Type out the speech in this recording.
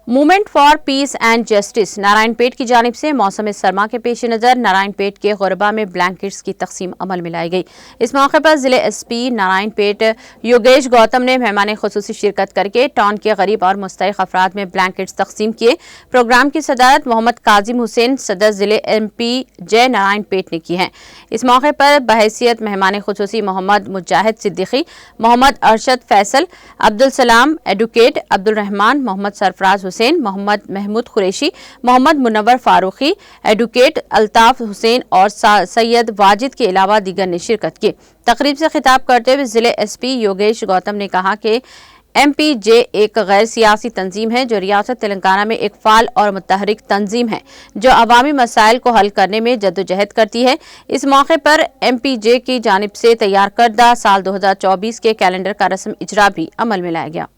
Movement for peace and justice Narayanpet की जानिब से मौसम सरमा के पेश नज़र नारायण पेट के गुरबा में ब्लैंकेट्स की तकसीम अमल में लाई गई। इस मौके पर जिले एसपी नारायण पेट योगेश गौतम ने मेहमान खुसूसी शिरकत करके टाउन के गरीब और मुस्तहिक अफराद में ब्लैंकेट्स तकसीम किए। प्रोग्राम की सदारत मोहम्मद काजिम हुसैन सदर जिले MP जय नारायण पेट ने की है। इस मौके पर बहैसियत मेहमान खुसूसी मोहम्मद मुजाहिद सिद्दीकी, मोहम्मद अरशद फैसल, अब्दुल सलाम एडवोकेट, अब्दुल रहमान, मोहम्मद सरफराज हुसैन, मोहम्मद महमूद कुरैशी, मोहम्मद मुनव्वर फारूकी, एडवोकेट अल्ताफ हुसैन और सैयद वाजिद के अलावा दीगर ने शिरकत की। तकरीब से खिताब करते हुए जिले SP योगेश गौतम ने कहा कि MPJ एक गैर सियासी तंजीम है जो रियासत तेलंगाना में एक फाल और मुतहरिक तंजीम है जो अवामी मसाइल को हल करने में जद्दोजहद करती है। इस मौके पर MPJ की जानिब से तैयार करदा साल 2024 के कैलेंडर का रस्म इजरा भी अमल में लाया गया।